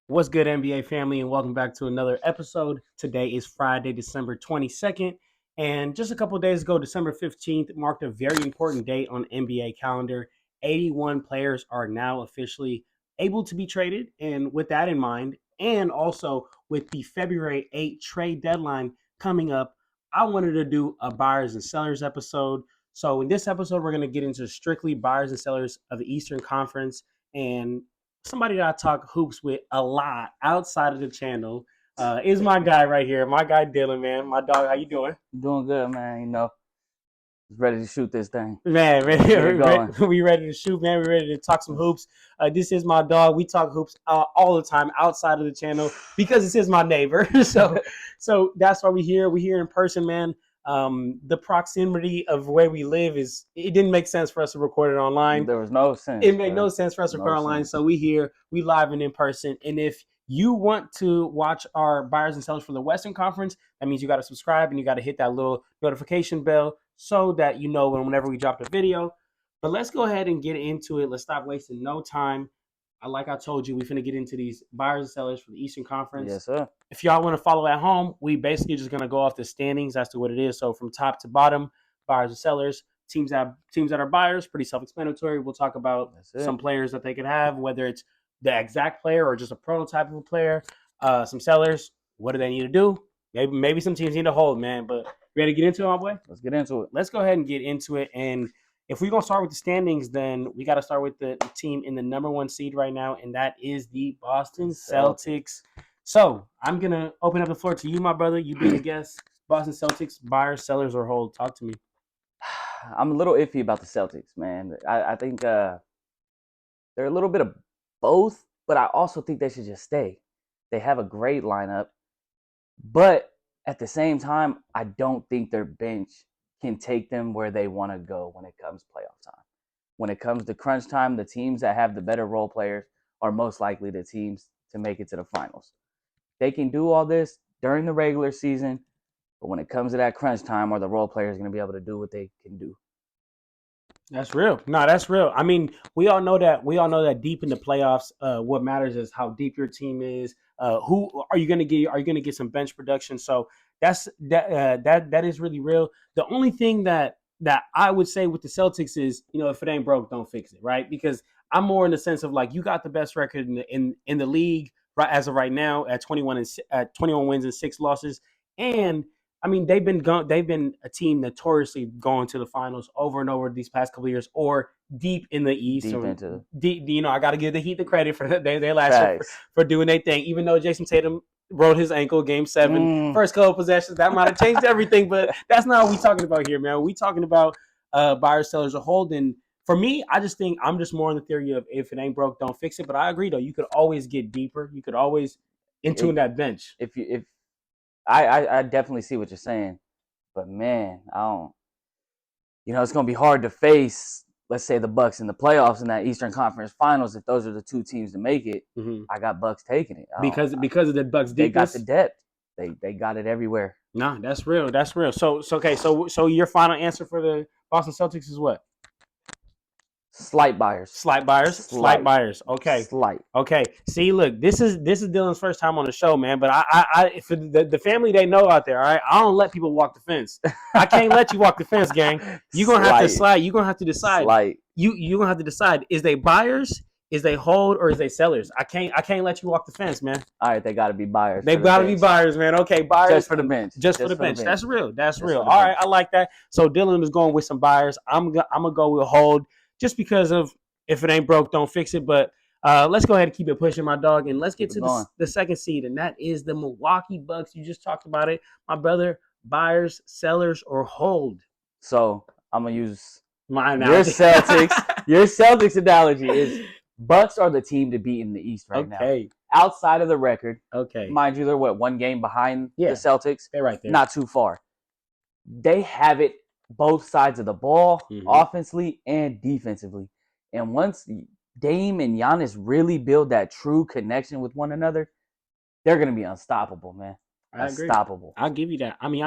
What's good, NBA family, and welcome back to another episode. Today is Friday, December 22nd, and just a couple of days ago, December 15th, marked a very important date on NBA calendar. 81 players are now officially able to be traded, and with that in mind, and also with the February 8th trade deadline coming up, I wanted to do a buyers and sellers episode. So in this episode, we're going to get into strictly buyers and sellers of the Eastern Conference, and somebody that I talk hoops with a lot outside of the channel is my guy right here, my guy Dylan, man. My dog, how you doing? Doing good, man. Ready to shoot this thing. Man, we ready to shoot, man. We ready to talk some hoops. This is my dog. We talk hoops all the time outside of the channel because this is my neighbor. so that's why we here. We here in person, man. The proximity of where we live it didn't make sense for us to record it online. There was no sense. It made no sense for us to record online. So we here, we live and in person. And if you want to watch our buyers and sellers for the Western Conference, that means you got to subscribe and you got to hit that little notification bell so that you know whenever we drop the video. But let's go ahead and get into it. Let's stop wasting no time. Like I told you, we're finna get into these buyers and sellers for the Eastern Conference. Yes, sir. If y'all want to follow at home, we basically just gonna go off the standings as to what it is. So from top to bottom, buyers and sellers, teams that are buyers, pretty self-explanatory. We'll talk about some players that they could have, whether it's the exact player or just a prototype of a player. Some sellers, what do they need to do? Maybe some teams need to hold, man. But ready to get into it, my boy? Let's get into it. Let's go ahead and get into it. And if we're going to start with the standings, then we got to start with the team in the number one seed right now, and that is the Boston Celtics. So I'm going to open up the floor to you, my brother. You be the guest. Boston Celtics, buyers, sellers, or hold? Talk to me. I'm a little iffy about the Celtics, man. I think they're a little bit of both, but I also think they should just stay. They have a great lineup, but at the same time, I don't think their bench can take them where they want to go when it comes playoff time. When it comes to crunch time, the teams that have the better role players are most likely the teams to make it to the finals. They can do all this during the regular season, but when it comes to that crunch time, are the role players going to be able to do what they can do? That's real. No, that's real. I mean, we all know that deep in the playoffs, what matters is how deep your team is. Who are you going to get? Are you going to get some bench production? So that is really real. The only thing that I would say with the Celtics is, if it ain't broke, don't fix it, right? Because I'm more in the sense of like you got the best record in the league right as of right now at 21 wins and 6 losses, and I mean they've been a team notoriously going to the finals over and over these past couple of years, or deep in the East. I got to give the Heat the credit for that. They last year for doing their thing, even though Jason Tatum rolled his ankle game 7, first couple of possessions. That might have changed everything, but that's not what we're talking about here, man. We're talking about buyers, sellers, or holding. For me, I just think I'm just more on the theory of if it ain't broke, don't fix it. But I agree, though. You could always get deeper. You could always tune that bench. I definitely see what you're saying. But, man, I don't – it's going to be hard to face, let's say, the Bucks in the playoffs in that Eastern Conference Finals. If those are the two teams to make it, I got Bucks taking it. Because of the Bucks' they got the depth. They got it everywhere. No, that's real. That's real. So your final answer for the Boston Celtics is what? Slight buyers. Slight buyers. Okay. Slight. Okay. See, look, this is Dylan's first time on the show, man. But I for the family they know out there, all right, I don't let people walk the fence. I can't let you walk the fence, gang. You're gonna have to slide. You're gonna have to decide. You're gonna have to decide. Is they buyers? Is they hold, or is they sellers? I can't let you walk the fence, man. All right, they got to be buyers. They got to be buyers, man. Okay, buyers. Just for the bench. Just for the bench. That's real. That's real. All right, I like that. So Dylan is going with some buyers. I'm gonna go with hold, just because of if it ain't broke, don't fix it. But let's go ahead and keep it pushing, my dog, and let's get to the second seed, and that is the Milwaukee Bucks. You just talked about it, my brother. Buyers, sellers, or hold. So I'm gonna use my analogy. Your Celtics analogy is Bucks are the team to beat in the East right now. Outside of the record, mind you, they're one game behind the Celtics. They're right there, not too far. They have it both sides of the ball, offensively and defensively. And once Dame and Giannis really build that true connection with one another, they're going to be unstoppable, man. Unstoppable. I'll give you that. I mean,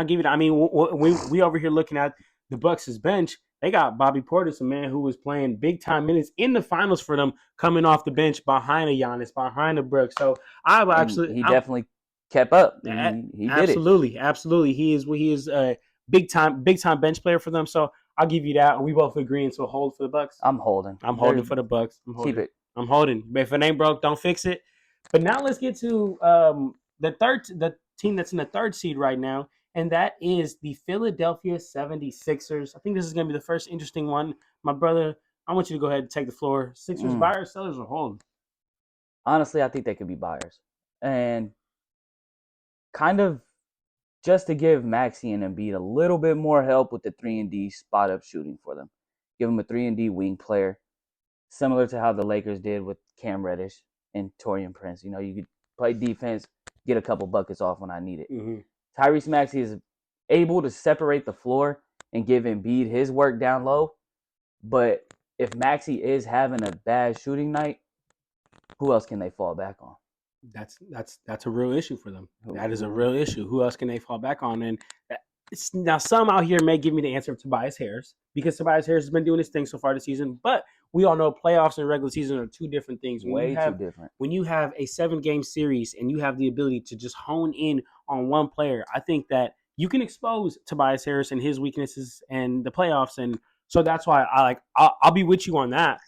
we over here looking at the Bucks' bench. They got Bobby Portis, a man who was playing big time minutes in the finals for them, coming off the bench behind a Giannis, behind a Brooks. So And he definitely kept up. He did it. Absolutely. He is a big time bench player for them. So I'll give you that. We both agreeing to hold for the Bucks. I'm holding. I'm holding for the Bucks. Keep it. I'm holding. But if it ain't broke, don't fix it. But now let's get to the team that's in the third seed right now, and that is the Philadelphia 76ers. I think this is going to be the first interesting one. My brother, I want you to go ahead and take the floor. Sixers buyers, sellers, or holding? Honestly, I think they could be buyers. And kind of just to give Maxey and Embiid a little bit more help with the 3-and-D spot-up shooting for them. Give them a 3-and-D wing player, similar to how the Lakers did with Cam Reddish and Taurean Prince. You could play defense, get a couple buckets off when I need it. Mm-hmm. Tyrese Maxey is able to separate the floor and give Embiid his work down low. But if Maxey is having a bad shooting night, who else can they fall back on? That's a real issue for them. That is a real issue. Who else can they fall back on? And now some out here may give me the answer of Tobias Harris, because Tobias Harris has been doing his thing so far this season. But we all know playoffs and regular season are two different things. Way too different. When you have a 7-game series and you have the ability to just hone in on one player, I think that you can expose Tobias Harris and his weaknesses and the playoffs. And so that's why I'll be with you on that.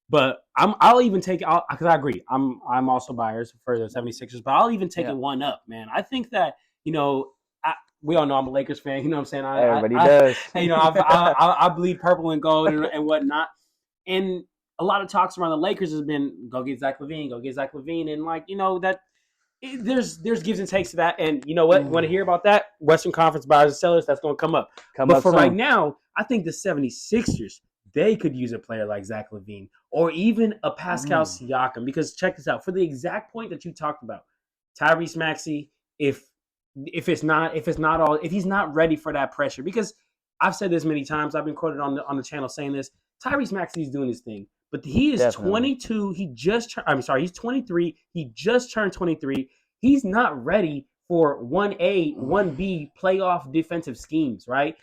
But I'll even take it because I agree. I'm also buyers for the 76ers, but I'll even take it one up, man. I think that, we all know I'm a Lakers fan. You know what I'm saying? Everybody does. I bleed purple and gold and whatnot. And a lot of talks around the Lakers has been go get Zach LaVine. And there's gives and takes to that. And you know what? You want to hear about that? Western Conference buyers and sellers, that's going to come up. But for right now, I think the 76ers, they could use a player like Zach LaVine or even a Pascal Siakam, because check this out. For the exact point that you talked about, Tyrese Maxey, if he's not ready for that pressure, because I've said this many times, I've been quoted on the channel saying this, Tyrese Maxey is doing his thing, but he is 22. He's 23. He just turned 23. He's not ready for 1A, 1B playoff defensive schemes, right?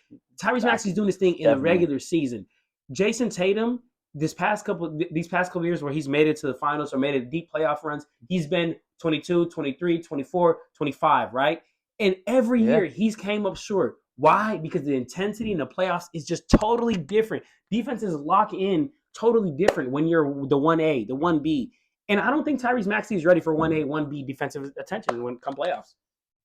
Tyrese Maxey's doing his thing in the regular season. Jason Tatum, these past couple of years where he's made it to the finals or made it deep playoff runs, he's been 22, 23, 24, 25, right? And every year he's came up short. Why? Because the intensity in the playoffs is just totally different. Defenses lock in totally different when you're the 1A, the 1B. And I don't think Tyrese Maxey is ready for 1A, 1B defensive attention when come playoffs.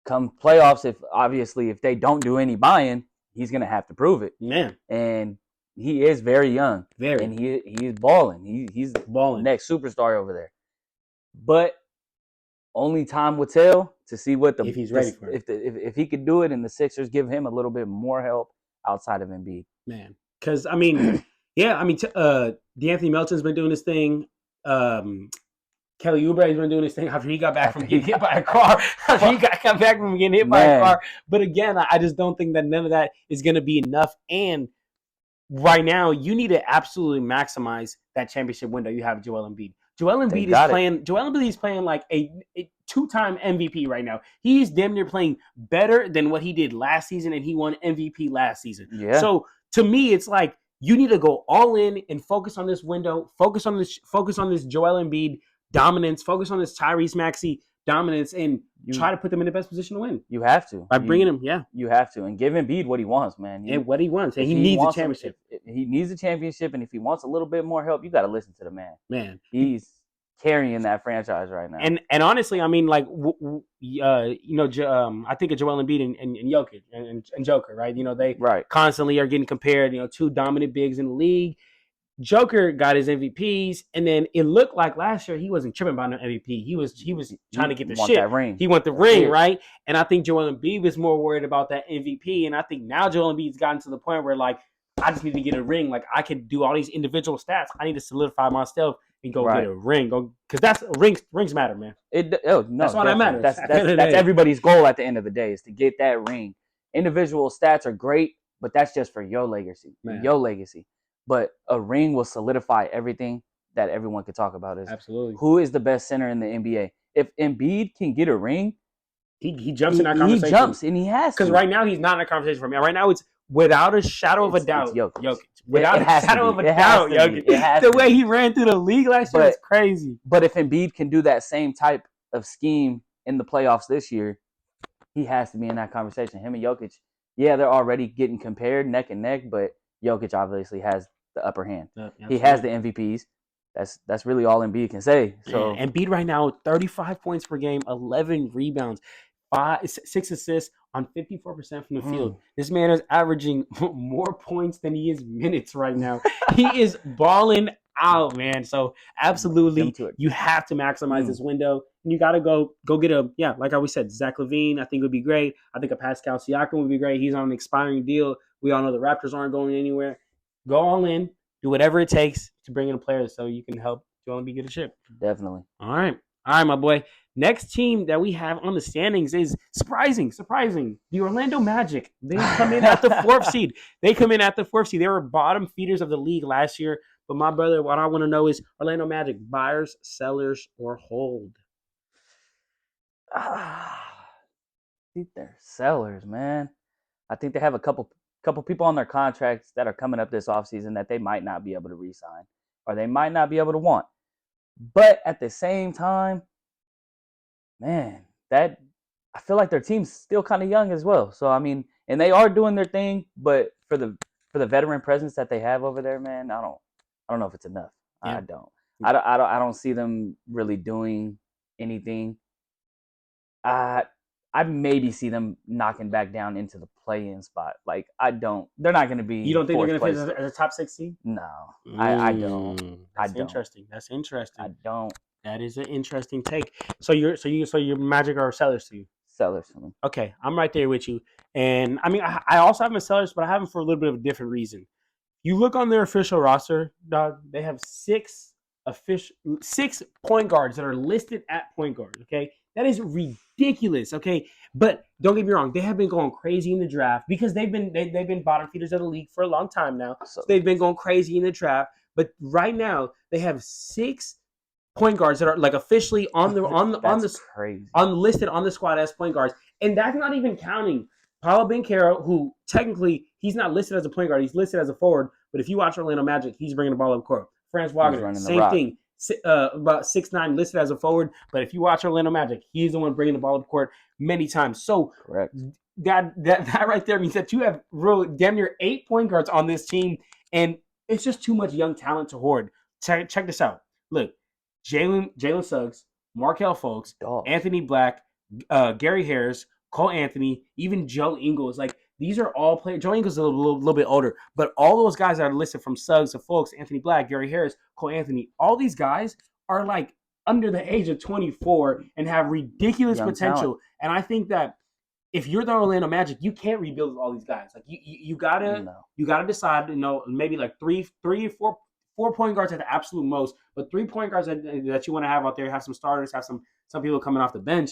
Come playoffs, if they don't do any buying, he's going to have to prove it. Man. And he is very young. Very. And he is balling. He's balling. Next superstar over there. But only time will tell to see if he's ready for it. If he could do it, and the Sixers give him a little bit more help outside of Embiid. Man. Because, D'Anthony Melton's been doing his thing. Kelly Oubre has been doing his thing after he got back from getting hit by a car. But again, I just don't think that none of that is going to be enough. And right now, you need to absolutely maximize that championship window you have Joel Embiid. Joel Embiid is playing like a 2-time MVP right now. He's damn near playing better than what he did last season, and he won MVP last season. Yeah. So to me, it's like you need to go all in and focus on this window, focus on this Joel Embiid dominance, focus on this Tyrese Maxey dominance, and try to put them in the best position to win. You have to. By bringing him, You have to. And give Embiid what he wants, man. And what he wants. And he needs a championship. He needs a championship, and if he wants a little bit more help, you got to listen to the man. Man. He's carrying that franchise right now. And honestly, I mean, like, I think of Joel Embiid and Jokic and Joker, right? They constantly are getting compared, two dominant bigs in the league. Joker got his MVPs, and then it looked like last year he wasn't tripping about no MVP. He was trying to get the shit. That ring. He want the ring, right? And I think Joel Embiid was more worried about that MVP, and I think now Joel Embiid's gotten to the point where, like, I just need to get a ring. Like, I could do all these individual stats. I need to solidify myself and go get a ring. Because that's rings matter, man. That's why that matters. That's everybody's goal at the end of the day, is to get that ring. Individual stats are great, but that's just for your legacy. But a ring will solidify everything that everyone could talk about. Absolutely. Who is the best center in the NBA? If Embiid can get a ring, he jumps in that conversation. He jumps, and he has to. Because right now he's not in a conversation for me. Right now it's without a shadow of a It's doubt, Jokic. Jokic. Without It a has to shadow be. of a It has doubt, to be. Jokic. It has The to way be. he ran through the league last year But- is crazy. But if Embiid can do that same type of scheme in the playoffs this year, he has to be in that conversation. Him and Jokic, yeah, they're already getting compared neck and neck, but Jokic obviously has the upper hand. He has the MVPs. That's really all Embiid can say. So Man, Embiid right now, 35 points per game, 11 rebounds, 6 assists on 54% from the field. This man is averaging more points than he is minutes right now. He is balling out, man. So absolutely, you have to maximize this window. And you got to go get like I always said, Zach LaVine, I think would be great. I think a Pascal Siakam would be great. He's on an expiring deal. We all know the Raptors aren't going anywhere. Go all in. Do whatever it takes to bring in a player so you can help Joel Embiid get a ship. Definitely. All right, my boy. Next team that we have on the standings is surprising. The Orlando Magic. They come in at the 4th seed. They were bottom feeders of the league last year. But my brother, what I want to know is Orlando Magic, buyers, sellers, or hold? I think they're sellers, man. I think they have a couple people on their contracts that are coming up this offseason that they might not be able to re-sign or they might not be able to want. But at the same time, man, I feel like their team's still kind of young as well. So I mean, and they are doing their thing, but for the veteran presence that they have over there, man, I don't know if it's enough. Yeah. I don't see them really doing anything. I maybe see them knocking back down into the play-in spot. Like They're not going to be. You don't think they're going to finish as a top 6 seed? No, I don't. That's interesting. I don't. That is an interesting take. So your Magic are sellers to you? Sellers for me. Okay, I'm right there with you. And I mean, I also have them as sellers, but I have them for a little bit of a different reason. You look on their official roster, dog. They have 6 point guards that are listed at point guard. Okay. That is ridiculous, okay? But don't get me wrong, they have been going crazy in the draft because they've been bottom feeders of the league for a long time now. So they've been going crazy in the draft. But right now, they have 6 point guards that are like officially listed on the squad as point guards, and that's not even counting Paolo Banchero, who technically he's not listed as a point guard, he's listed as a forward. But if you watch Orlando Magic, he's bringing the ball up court. Franz Wagner, same thing. About 6'9", listed as a forward, but if you watch Orlando Magic, he's the one bringing the ball up court many times. So correct. That right there means that you have damn near 8 point guards on this team, and it's just too much young talent to hoard. Check this out. Look, Jalen Suggs, Markelle Fultz, Anthony Black, Gary Harris, Cole Anthony, even Joe Ingles. Like, these are all players. Joe Ingles is a little bit older, but all those guys that are listed from Suggs to Fultz, Anthony Black, Gary Harris, Cole Anthony, all these guys are like under the age of 24 and have ridiculous potential. Talent. And I think that if you're the Orlando Magic, you can't rebuild with all these guys. Like you gotta decide, maybe like three or four point guards at the absolute most, but 3 point guards that you want to have out there, have some starters, have some people coming off the bench,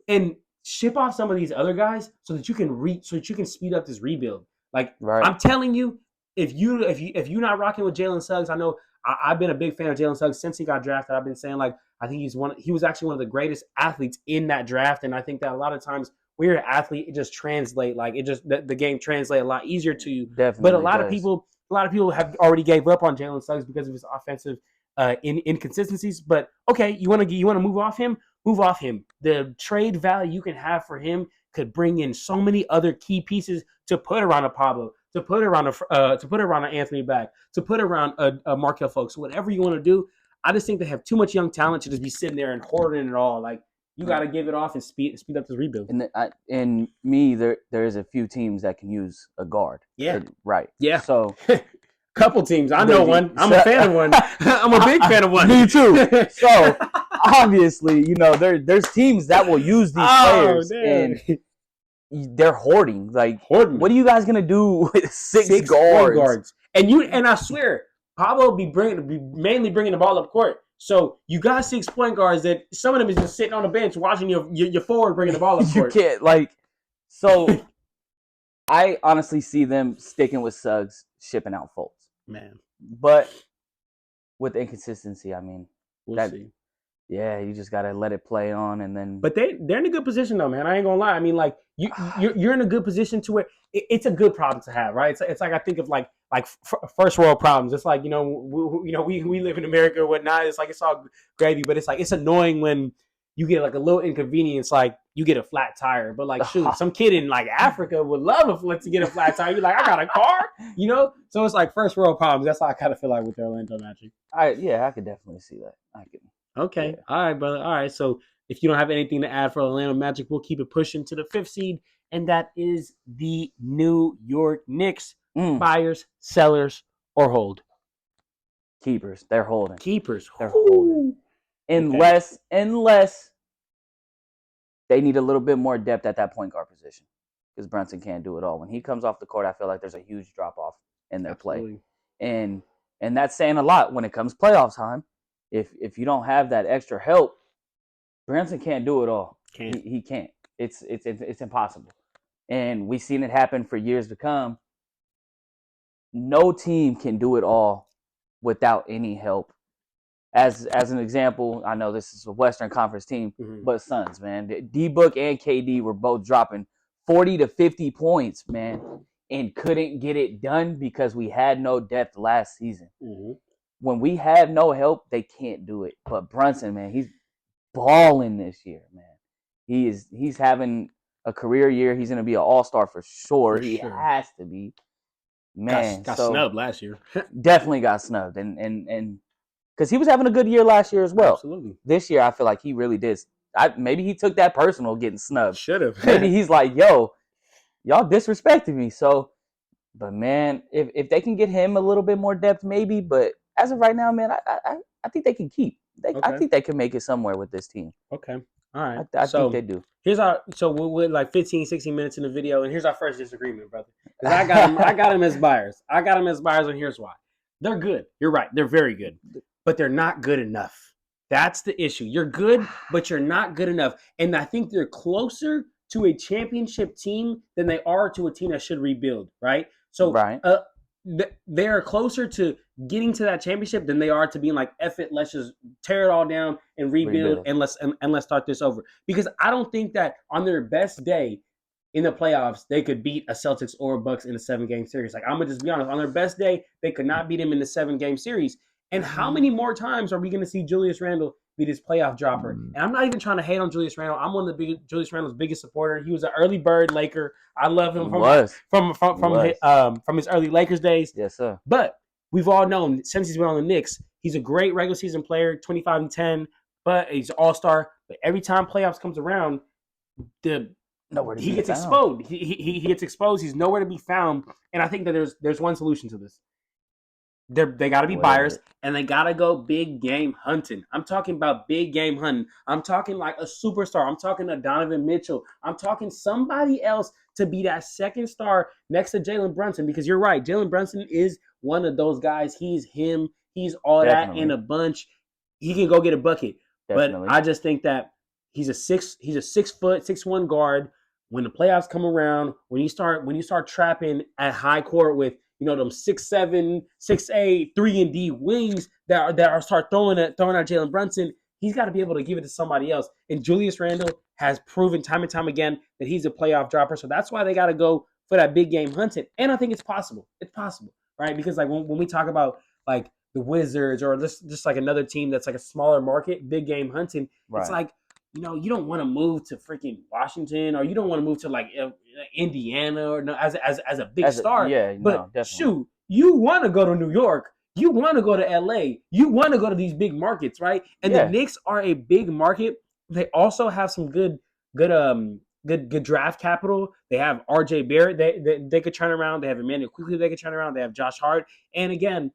and ship off some of these other guys so that you can speed up this rebuild. Like, right. I'm telling you, if you're not rocking with Jalen Suggs, I know I've been a big fan of Jalen Suggs since he got drafted. I've been saying, like, I think he was actually one of the greatest athletes in that draft, and I think that a lot of times when you're an athlete, it just translate, like it just the game translate a lot easier to you. Definitely, but a lot of people have already gave up on Jalen Suggs because of his offensive inconsistencies. But okay, you want to move off him. Move off him. The trade value you can have for him could bring in so many other key pieces to put around a Pablo, to put around an Anthony Black, to put around a Markelle Fultz. Whatever you want to do, I just think they have too much young talent to just be sitting there and hoarding it all. Like, you got to give it off and speed up this rebuild. And there is a few teams that can use a guard. Yeah. Right. Yeah. So. Couple teams. I know one. I'm a fan of one. I'm a big fan of one. Me too. So obviously, there's teams that will use these players, and they're hoarding. Like, what are you guys gonna do with six guards? And I swear, Pablo be mainly bringing the ball up court. So you got 6 point guards that some of them is just sitting on the bench watching your forward bringing the ball up court. You can't so. I honestly see them sticking with Suggs, shipping out Fultz. Man. But with inconsistency, I mean, we'll see. Yeah, you just gotta let it play on, and then. But they're in a good position though, man. I ain't gonna lie. I mean, like you're in a good position to where it's a good problem to have, right? It's like I think of like first world problems. It's like we live in America or whatnot. It's like it's all gravy, but it's like it's annoying when you get like a little inconvenience, like you get a flat tire. But like shoot, some kid in like Africa would love to get a flat tire. You're like, I got a car, So it's like first world problems. That's how I kind of feel like with the Orlando Magic. I could definitely see that. I can. Okay. Yeah. All right, brother. All right. So if you don't have anything to add for Orlando Magic, we'll keep it pushing to the 5th seed, and that is the New York Knicks. Buyers, sellers, or hold? Keepers. They're holding. Keepers. They're holding. Unless they need a little bit more depth at that point guard position, because Brunson can't do it all. When he comes off the court, I feel like there's a huge drop off in their play, and that's saying a lot when it comes playoff time. If you don't have that extra help, Brunson can't do it all. He can't. It's impossible. And we've seen it happen for years to come. No team can do it all without any help. As an example, I know this is a Western Conference team, but Suns, man. D-Book and KD were both dropping 40 to 50 points, man, and couldn't get it done because we had no depth last season. When we have no help, they can't do it. But Brunson, man, he's balling this year, man. He's having a career year. He's going to be an all-star for sure. He has to be. Man, got snubbed last year. Definitely got snubbed, and because he was having a good year last year as well. Absolutely. This year, I feel like he really did. Maybe he took that personal, getting snubbed. Should have. Maybe he's like, yo, y'all disrespected me. So, but man, if they can get him a little bit more depth, maybe. But as of right now, man, I think they can keep. I think they can make it somewhere with this team. Okay. All right. I think they do. We're like 15, 16 minutes in the video, and here's our first disagreement, brother. Because I got them as buyers. And here's why. They're good. You're right. They're very good. But they're not good enough. That's the issue. You're good, but you're not good enough. And I think they're closer to a championship team than they are to a team that should rebuild, right? So they are closer to getting to that championship than they are to being like, F it, let's just tear it all down and rebuild. And let's start this over. Because I don't think that on their best day in the playoffs, they could beat a Celtics or a Bucks in a 7-game series. Like, I'm going to just be honest. On their best day, they could not beat them in the 7-game series. And how many more times are we going to see Julius Randle be this playoff dropper? And I'm not even trying to hate on Julius Randle. I'm one of the Julius Randle's biggest supporter. He was an early bird Laker. I love him from his early Lakers days. Yes, sir. But we've all known since he's been on the Knicks, he's a great regular season player, 25-10, but he's an all-star. But every time playoffs comes around, he gets exposed. He gets exposed. He's nowhere to be found. And I think that there's one solution to this. They got to be buyers, and they got to go big game hunting. I'm talking about big game hunting. I'm talking like a superstar. I'm talking to Donovan Mitchell. I'm talking somebody else to be that second star next to Jalen Brunson, because you're right. Jalen Brunson is one of those guys. He's him. He's all that in a bunch. He can go get a bucket. Definitely. But I just think that he's a 6'1" guard. When the playoffs come around, when you start trapping at high court with them 6'7", 6'8", 3-and-D wings that are start throwing at Jalen Brunson, he's got to be able to give it to somebody else. And Julius Randle has proven time and time again that he's a playoff dropper. So that's why they got to go for that big game hunting. And I think it's possible. It's possible, right? Because like when we talk about like the Wizards or just like another team that's like a smaller market, big game hunting, It's like, you don't want to move to freaking Washington, or you don't want to move to like Indiana or as a big star. Definitely. Shoot, you want to go to New York. You want to go to LA. You want to go to these big markets, right? And the Knicks are a big market. They also have some good draft capital. They have RJ Barrett they could turn around. They have Emmanuel Quickley they could turn around. They have Josh Hart. And again,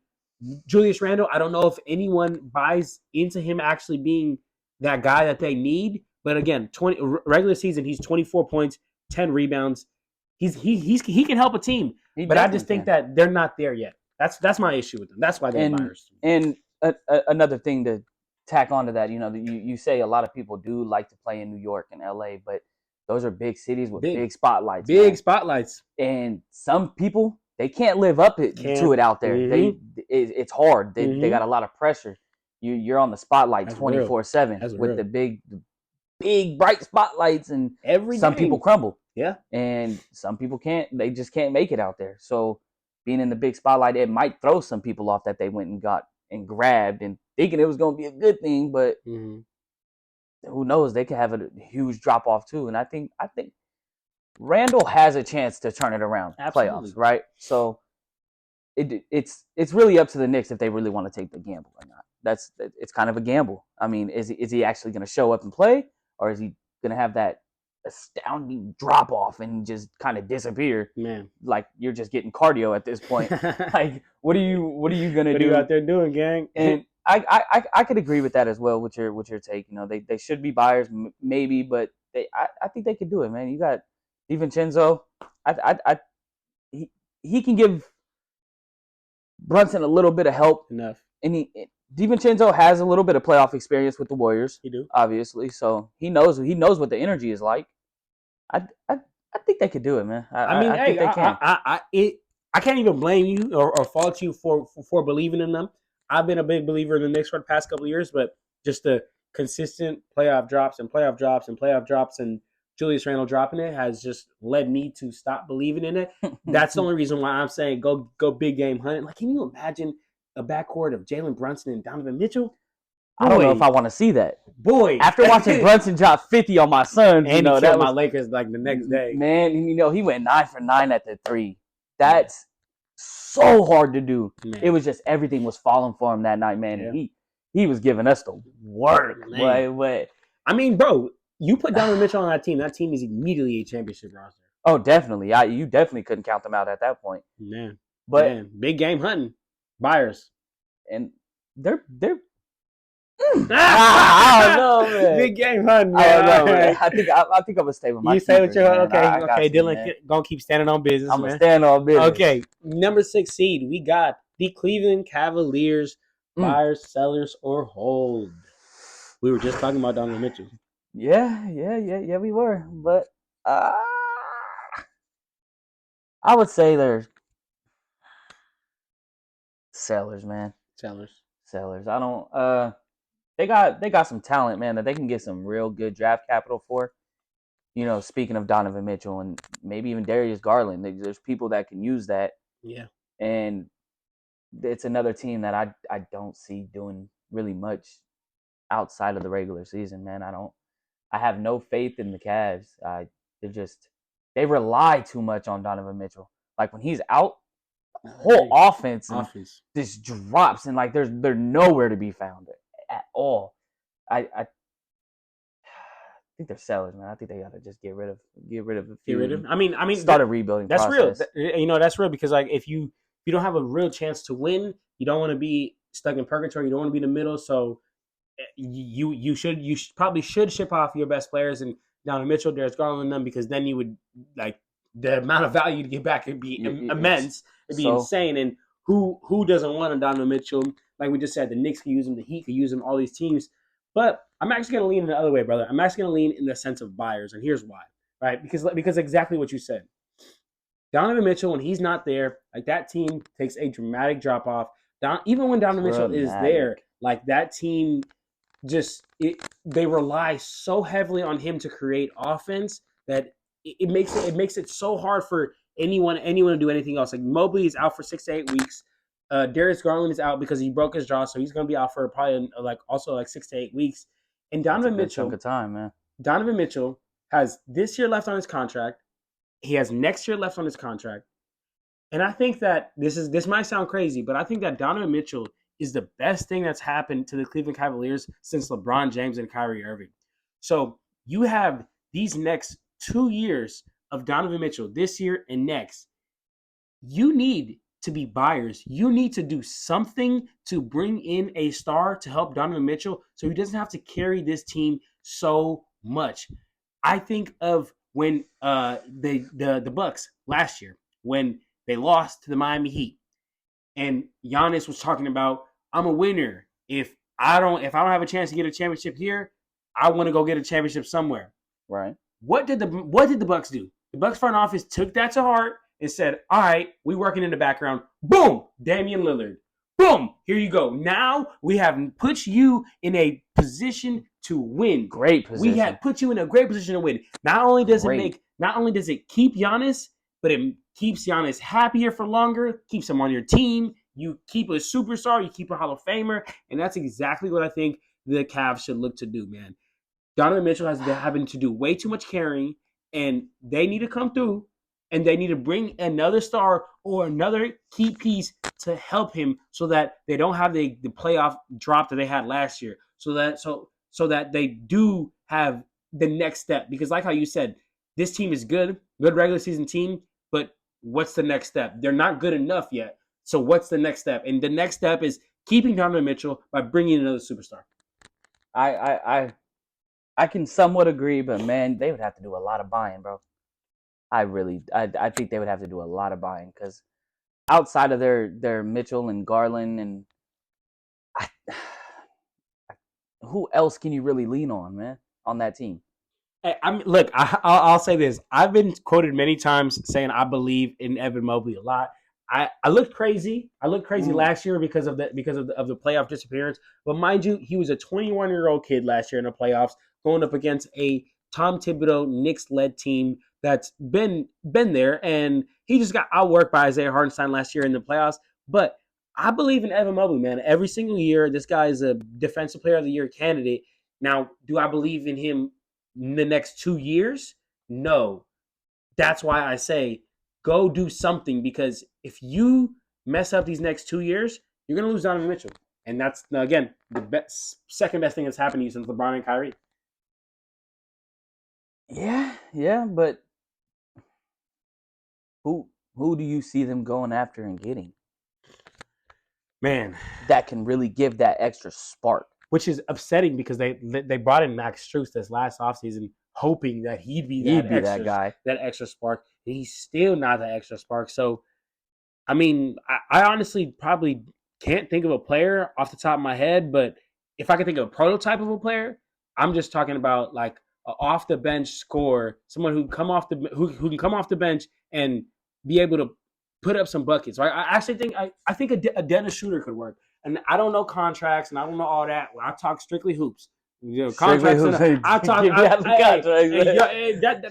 Julius Randle, I don't know if anyone buys into him actually being that guy that they need. But again, regular season, he's 24 points, 10 rebounds. He can help a team. But I just think that they're not there yet. That's my issue with them. That's why they're buyers. And another thing to tack onto that, you say a lot of people do like to play in New York and LA, but those are big cities with big spotlights. Spotlights. And some people, they can't live up to it out there. Mm-hmm. It's hard. They got a lot of pressure. you're on the spotlight That's real. 24/7 That's with real. the big bright spotlights, and Every some game. people crumble. Yeah. And some people can't. They just can't make it out there. So being in the big spotlight, it might throw some people off that they went and got and grabbed and thinking it was going to be a good thing, but who knows? They could have a huge drop off too. And I think Randall has a chance to turn it around. Absolutely. Playoffs, right? So it's really up to the Knicks if they really want to take the gamble or not. It's kind of a gamble. I mean, is he actually going to show up and play, or is he going to have that astounding drop off and just kind of disappear? Man, like you're just getting cardio at this point. Like, what are you going to what do? are you out there doing, gang? And I could agree with that as well. With your take, they should be buyers, maybe, but I think they could do it, man. You got DiVincenzo. He can give Brunson a little bit of help. Enough. And DiVincenzo has a little bit of playoff experience with the Warriors. He do, obviously, so he knows what the energy is like. I think they could do it, man. I think they can. I can't even blame you or fault you for believing in them. I've been a big believer in the Knicks for the past couple of years, but just the consistent playoff drops and Julius Randle dropping it has just led me to stop believing in it. That's the only reason why I'm saying go big game hunting. Like, can you imagine a backcourt of Jalen Brunson and Donovan Mitchell? Boy, I don't know if I want to see that. Boy, after watching Brunson drop 50 on my Suns, and he killed my Lakers like the next day. Man, he went 9 for 9 at the three. That's so hard to do. Man. It was just everything was falling for him that night, man. Yeah. And he was giving us the work. But I mean, bro, you put Donovan Mitchell on that team is immediately a championship roster. Oh, definitely. You definitely couldn't count them out at that point. Man. But big game hunting. Buyers. And they're I don't know, man. Big game hunting, man. I don't know, man. I think I'm gonna stay with my. You stay with your okay. Dylan, man. Gonna keep standing on business. I'm gonna stand on business. Okay, number 6 seed. We got the Cleveland Cavaliers. Buyers, sellers, or hold. We were just talking about Donovan Mitchell. Yeah, we were, but I would say they're sellers, man. Sellers. I don't. They got some talent, man, that they can get some real good draft capital for. Speaking of Donovan Mitchell and maybe even Darius Garland, there's people that can use that. Yeah. And it's another team that I don't see doing really much outside of the regular season, man. I have no faith in the Cavs. They rely too much on Donovan Mitchell. Like when he's out, the whole offense just drops, and like they're nowhere to be found at all. I think they're sellers, man. I think they gotta just get rid of a few. I mean, start a rebuilding. That's process. real. That's real because like if you don't have a real chance to win, you don't want to be stuck in purgatory. You don't want to be in the middle. So you probably should ship off your best players and Donovan Mitchell, Darius Garland, and them, because then you would like the amount of value to get back would be immense. It'd be insane. And who doesn't want a Donovan Mitchell? Like we just said, the Knicks could use him, the Heat could use him, all these teams. But I'm actually going to lean in the other way, brother. I'm actually going to lean in the sense of buyers, and here's why, right? Because exactly what you said. Donovan Mitchell, when he's not there, like that team takes a dramatic drop off. Even when Donovan Mitchell is there, like that team they rely so heavily on him to create offense that it makes it so hard for anyone to do anything else. Like Mobley is out for 6 to 8 weeks. Darius Garland is out because he broke his jaw, so he's going to be out for probably like 6 to 8 weeks. And Donovan Mitchell, chunk of time, man. Donovan Mitchell has this year left on his contract. He has next year left on his contract. And I think that this might sound crazy, but I think that Donovan Mitchell is the best thing that's happened to the Cleveland Cavaliers since LeBron James and Kyrie Irving. So you have these next 2 years of Donovan Mitchell, this year and next. You need to be buyers. You need to do something to bring in a star to help Donovan Mitchell so he doesn't have to carry this team so much. I think of when the Bucks last year, when they lost to the Miami Heat, and Giannis was talking about, I'm a winner. If I don't have a chance to get a championship here, I want to go get a championship somewhere. Right. What did the Bucks do? The Bucks front office took that to heart and said, all right, we working in the background. Boom! Damian Lillard. Boom, here you go. Now we have put you in a position to win. Great position. We have put you in a great position to win. Not only does it keep Giannis, but it keeps Giannis happier for longer, keeps him on your team. You keep a superstar, you keep a Hall of Famer, and that's exactly what I think the Cavs should look to do, man. Donovan Mitchell has been having to do way too much carrying, and they need to come through, and they need to bring another star or another key piece to help him so that they don't have the playoff drop that they had last year. So that they do have the next step. Because like how you said, this team is good regular season team, but what's the next step? They're not good enough yet. So what's the next step? And the next step is keeping Donovan Mitchell by bringing another superstar. I can somewhat agree, but man, they would have to do a lot of buying, bro. I think they would have to do a lot of buying because outside of their Mitchell and Garland and who else can you really lean on, man, on that team? Hey, I'll say this. I've been quoted many times saying I believe in Evan Mobley a lot. I looked crazy. I looked crazy last year because of the playoff disappearance. But mind you, he was a 21-year-old kid last year in the playoffs, going up against a Tom Thibodeau Knicks-led team that's been there, and he just got outworked by Isaiah Hartenstein last year in the playoffs. But I believe in Evan Mobley, man. Every single year, this guy is a Defensive Player of the Year candidate. Now, do I believe in him in the next 2 years? No. That's why I say go do something, because if you mess up these next 2 years, you're going to lose Donovan Mitchell. And that's, again, the second best thing that's happened to you since LeBron and Kyrie. Yeah, but who do you see them going after and getting? Man, that can really give that extra spark. Which is upsetting because they brought in Max Strus this last offseason, hoping that he'd be that guy, that extra spark. And he's still not that extra spark. So, I mean, I honestly probably can't think of a player off the top of my head, but if I could think of a prototype of a player, I'm just talking about like an off the bench scorer, someone who can come off the bench and be able to put up some buckets. Right? I actually think I think a Dennis Schroeder could work. And I don't know contracts, and I don't know all that. I talk strictly hoops. You know, contracts. I talk.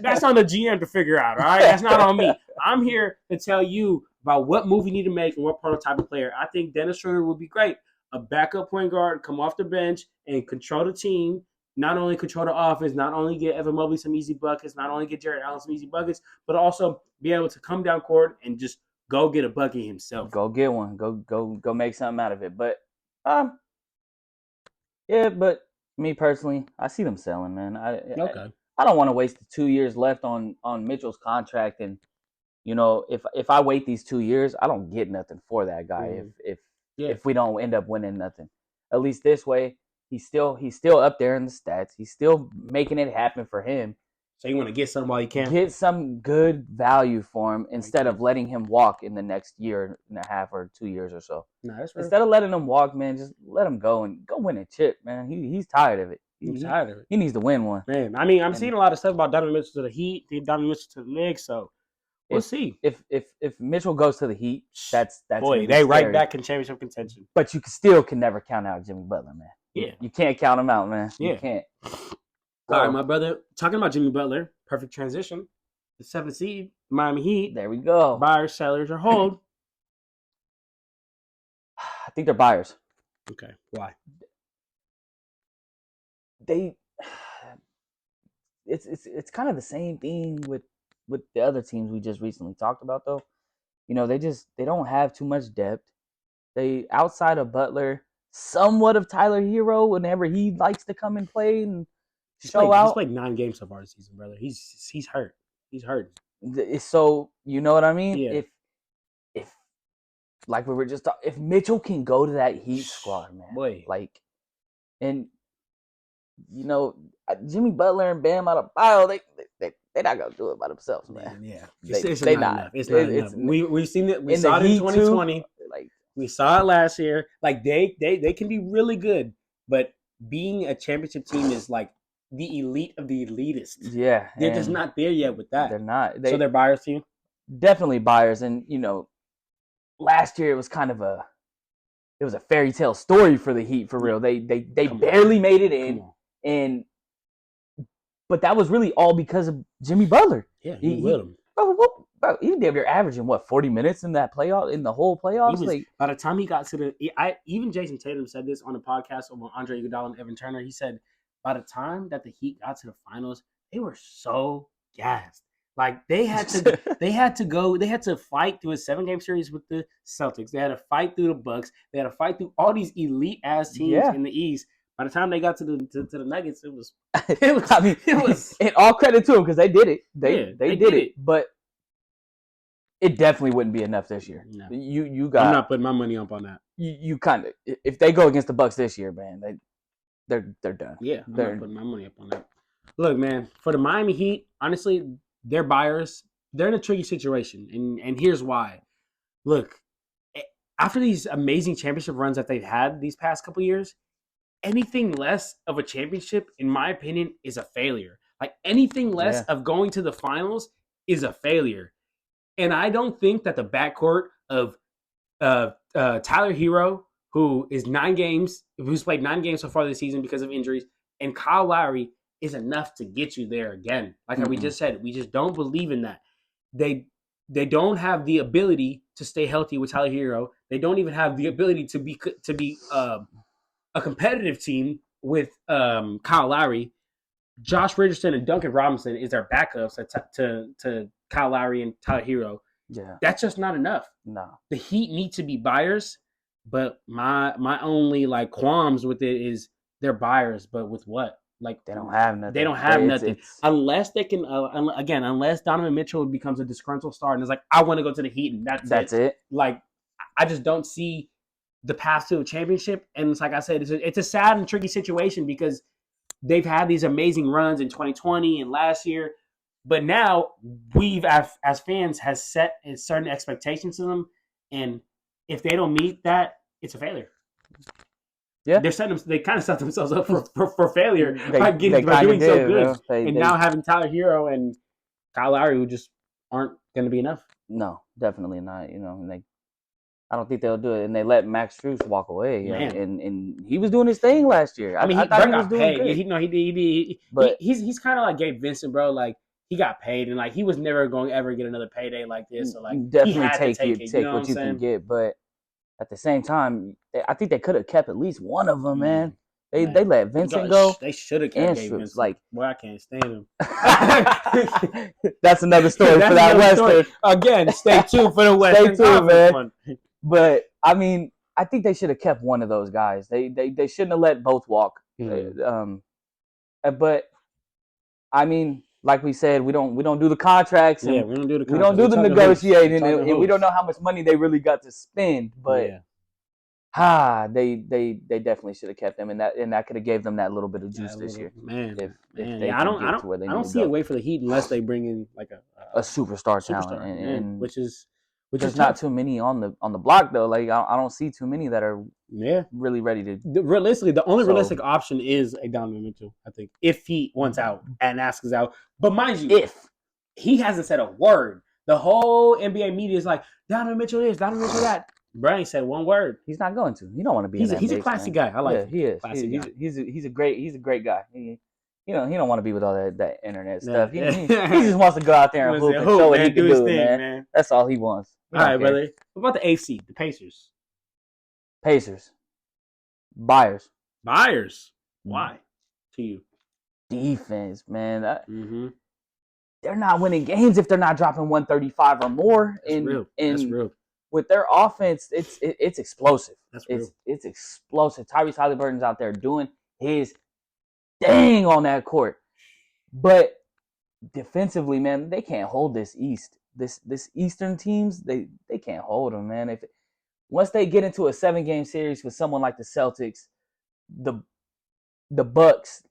That's on the GM to figure out. All right, that's not on me. I'm here to tell you about what move you need to make and what prototype of player. I think Dennis Schroeder would be great. A backup point guard, come off the bench and control the team. Not only control the offense, not only get Evan Mobley some easy buckets, not only get Jarrett Allen some easy buckets, but also be able to come down court and just go get a bucket himself. Go get one. Go make something out of it. But yeah, but me personally, I see them selling, man. I don't want to waste the 2 years left on Mitchell's contract, and you know, if I wait these 2 years, I don't get nothing for that guy. If we don't end up winning nothing, at least this way, he's still up there in the stats. He's still making it happen for him. So you want to get something while you can? Get some good value for him instead of letting him walk in the next year and a half or 2 years or so. No, that's right. Instead of letting him walk, man, just let him go and go win a chip, man. He's tired of it. He's tired of it. He needs to win one. Man, I mean, I'm seeing a lot of stuff about Donovan Mitchell to the Heat, Donovan Mitchell to the Knicks, so we'll see. If Mitchell goes to the Heat, that's boy, they right back in championship contention. But you still can never count out Jimmy Butler, man. Yeah. You can't count him out, man. Yeah. You can't. All right, my brother. Talking about Jimmy Butler, perfect transition. The 7th seed, Miami Heat. There we go. Buyers, sellers, or hold? I think they're buyers. Okay. Why? It's kind of the same thing with the other teams we just recently talked about, though. You know, they don't have too much depth. They, outside of Butler, somewhat of Tyler Hero whenever he likes to come and play and show out. He's played 9 games so far this season, brother. He's hurt. He's hurt. So you know what I mean? Yeah. If like we were just talking, if Mitchell can go to that Heat squad, man, boy, like, and you know, Jimmy Butler and Bam Adebayo, they're not gonna do it by themselves, man. Yeah, it's not enough. It's not enough. We've seen it. We saw it in 2020. Like, we saw it last year. Like they can be really good, but being a championship team is like the elite of the elitists. Yeah, they're just not there yet with that. They're not. So they're buyers to you? Definitely buyers. And you know, last year it was kind of a it was a fairy tale story for the Heat for real. They barely made it in, and but that was really all because of Jimmy Butler. Yeah, he will him. Bro, he damn near averaging what 40 minutes in that playoff in the whole playoffs. By the time he got to even Jason Tatum said this on a podcast with Andre Iguodala and Evan Turner. He said by the time that the Heat got to the finals, they were so gassed. Like they had to fight through a 7-game series with the Celtics. They had to fight through the Bucks. They had to fight through all these elite ass teams in the East. By the time they got to the Nuggets, it was. And all credit to them because they did it. They did it, but it definitely wouldn't be enough this year. No. You got. I'm not putting my money up on that. You kind of if they go against the Bucks this year, man, they're done. Yeah, I'm not putting my money up on that. Look, man, for the Miami Heat, honestly, they're buyers. They're in a tricky situation, and here's why. Look, after these amazing championship runs that they've had these past couple years, anything less of a championship, in my opinion, is a failure. Like anything less of going to the finals is a failure. And I don't think that the backcourt of Tyler Hero, who's played 9 games so far this season because of injuries, and Kyle Lowry is enough to get you there again. Like we just said, we just don't believe in that. They don't have the ability to stay healthy with Tyler Hero. They don't even have the ability to be a competitive team with Kyle Lowry. Josh Richardson and Duncan Robinson is their backups to Kyle Lowry and Tyler Hero. Yeah, that's just not enough. No, the Heat need to be buyers, but my only like qualms with it is they're buyers, but with what? Like they don't have nothing. They don't have nothing unless they can. Unless Donovan Mitchell becomes a disgruntled star and is like, I want to go to the Heat, and that's it. Like I just don't see the path to a championship. And it's like I said, it's a sad and tricky situation because they've had these amazing runs in 2020 and last year, but now we've as fans has set certain expectations to them, and if they don't meet that, it's a failure. Yeah, they kind of set themselves up for failure by doing so good, now having Tyler Hero and Kyle Lowry who just aren't going to be enough. No, definitely not. And I don't think they'll do it. And they let Max Strus walk away, and he was doing his thing last year. I mean, I thought he was doing good. He did. But he's kind of like Gabe Vincent, bro. Like he got paid, and like he was never going to ever get another payday like this. So like definitely take what you can get, but. At the same time, I think they could have kept at least one of them, man. They let Vincent go. They should have kept Vincent. Like, boy, I can't stand him. That's another story for that Western. Again, stay tuned for the Western. Stay tuned, man. But I mean, I think they should have kept one of those guys. They shouldn't have let both walk. But I mean, like we said, we don't do the contracts. And we don't do the contracts. We don't do the negotiating, and we don't know how much money they really got to spend. But they definitely should have kept them, and that could have gave them that little bit of juice this year. I don't see a way for the Heat unless they bring in like a superstar talent, and which is not too many on the block though. Like I don't see too many that are really ready to. Realistically, the only realistic option is a Donovan Mitchell. I think if he wants out and asks out, but mind you, if he hasn't said a word, the whole NBA media is like Donovan Mitchell is Donovan Mitchell that. Brian said one word. He's not going to. He don't want to be. He's a classy guy. I like. He is. He's a great guy. He don't want to be with all that internet stuff. He just wants to go out there and hoop and show what he can do, man. That's all he wants. All right, brother. What about the AFC? The Pacers. Buyers. Why? To you. Defense, man. They're not winning games if they're not dropping 135 or more. That's real. With their offense, it's explosive. That's real. It's explosive. Tyrese Halliburton's out there doing his thing on that court. But defensively, man, they can't hold this East. This Eastern teams, they can't hold them, man. Once they get into a 7-game series with someone like the Celtics, the Bucks,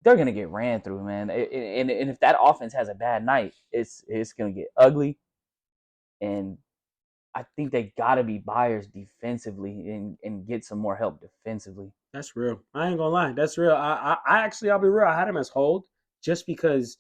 they're gonna get ran through, man. And if that offense has a bad night, it's gonna get ugly. And I think they gotta be buyers defensively and get some more help defensively. That's real. I ain't gonna lie. That's real. I'll be real. I had him as hold just because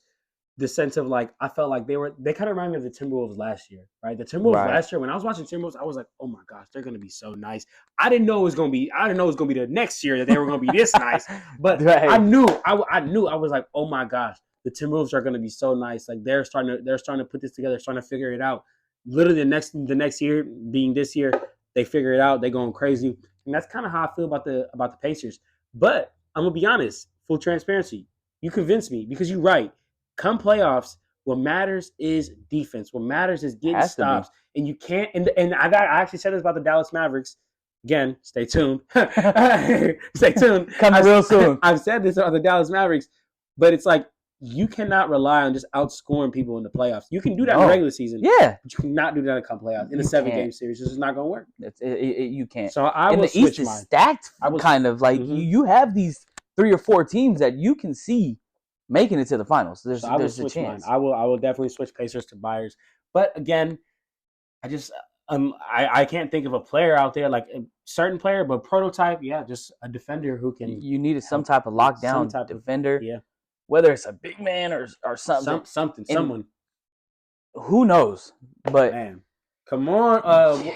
the sense of like I felt like they kind of reminded me of the Timberwolves last year, right? The Timberwolves Right. last year, when I was watching Timberwolves, I was like, oh my gosh, they're gonna be so nice. I didn't know it was gonna be. I didn't know it was gonna be the next year that they were gonna be this nice. But I Right. knew. I knew. I was like, oh my gosh, the Timberwolves are gonna be so nice. Like they're starting to put this together, starting to figure it out. Literally the next year being this year, they figure it out. They going crazy, and that's kind of how I feel about the Pacers. But I'm gonna be honest, full transparency. You convinced me because you're right. Come playoffs, what matters is defense. What matters is getting Has to be. stops. And you can't. And I actually said this about the Dallas Mavericks. Again, stay tuned. Stay tuned. Coming real soon. I've said this about the Dallas Mavericks, but it's like you cannot rely on just outscoring people in the playoffs. You can do that in the No. regular season, Yeah. but you cannot do that in come playoffs in a You 7-game can't. series. This is not going to work. You can't. So I And will the East switch is mine. stacked, I will- kind of like Mhm. you have these 3 or 4 teams that you can see making it to the finals. There's So I will there's a switch mine. chance. I will definitely switch Pacers to Buyers. But again, I just I can't think of a player out there like a certain player, but prototype, yeah, just a defender who can You needed some help. type of lockdown Some type of- defender, yeah, whether it's a big man or something. someone. Who knows? But Man, come on.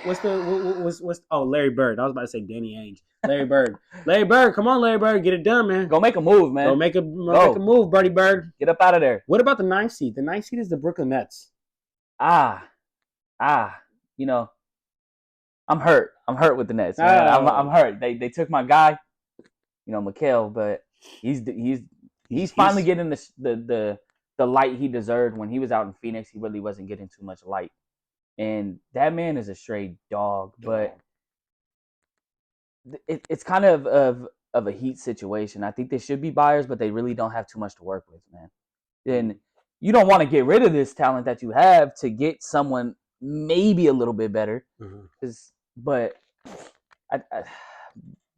What's Larry Bird? I was about to say Danny Ainge. Larry Bird. Larry Bird. Come on, Larry Bird. Get it done, man. go make a move, man. Go make a move, Birdie Bird. Get up out of there. What about the 9th seed? The 9th seed is the Brooklyn Nets. You know, I'm hurt. I'm hurt with the Nets. Man. Oh. I'm hurt. They took my guy, Mikal, but he's finally getting the light he deserved. When he was out in Phoenix, he really wasn't getting too much light. And that man is a straight dog, but it's kind of a Heat situation. I think they should be buyers, but they really don't have too much to work with, man. And you don't want to get rid of this talent that you have to get someone maybe a little bit better. But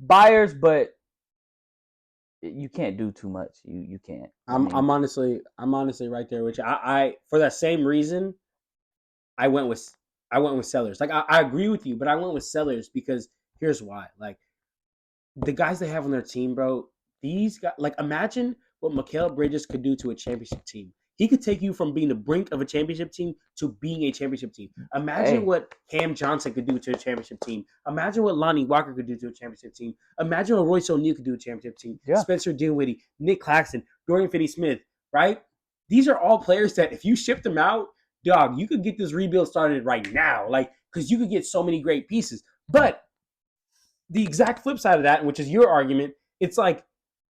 buyers, but you can't do too much. You can't. I'm honestly right there with you. I for that same reason, I went with Sellers. Like I agree with you, but I went with Sellers because here's why. Like the guys they have on their team, bro. These guys, like imagine what Mikal Bridges could do to a championship team. He could take you from being the brink of a championship team to being a championship team. Imagine what Cam Johnson could do to a championship team. Imagine what Lonnie Walker could do to a championship team. Imagine what Royce O'Neal could do to a championship team. Yeah. Spencer Dinwiddie, Nick Claxton, Dorian Finney-Smith, right? These are all players that if you shipped them out, dog, you could get this rebuild started right now. Like, because you could get so many great pieces. But the exact flip side of that, which is your argument, it's like,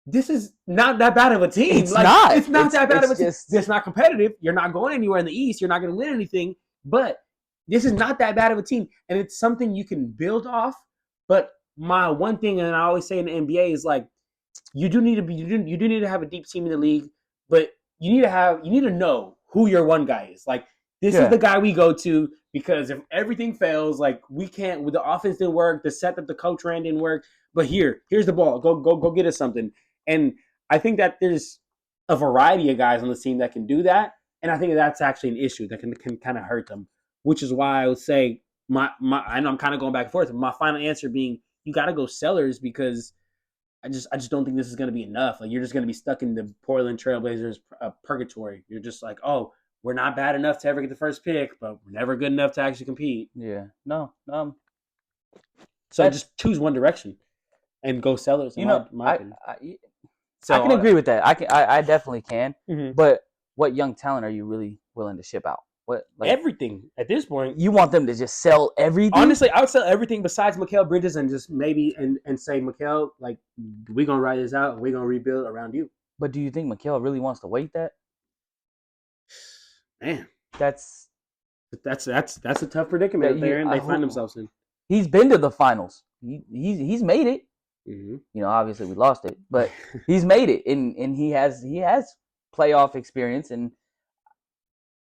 this is not that bad of a team. It's not. It's not that bad of a team. Just... It's not competitive. You're not going anywhere in the East. You're not going to win anything. But this is not that bad of a team. And it's something you can build off. But my one thing, and I always say in the NBA, is like, you do need to have a deep team in the league, but you need to know who your one guy is. Like, this is the guy we go to because if everything fails, like we can't, with the offense didn't work, the set that the coach ran didn't work. But here's the ball. Go get us something. And I think that there's a variety of guys on the team that can do that. And I think that's actually an issue that can kind of hurt them, which is why I would say my I know I'm kind of going back and forth, but my final answer being you got to go Sellers because I just don't think this is going to be enough. Like you're just going to be stuck in the Portland Trailblazers purgatory. You're just like, oh, we're not bad enough to ever get the first pick, but we're never good enough to actually compete. Yeah. No. So just choose one direction and go Sellers. My opinion. I can agree with that. I definitely can. Mm-hmm. But what young talent are you really willing to ship out? What everything at this point? You want them to just sell everything? Honestly, I would sell everything besides Mikal Bridges and just maybe and say Mikal, like we're gonna ride this out. We're gonna rebuild around you. But do you think Mikal really wants to wait that? Man, that's a tough predicament there, and they find themselves in. He's been to the finals. He's made it. Mm-hmm. Obviously we lost it, but he's made it, and he has playoff experience, and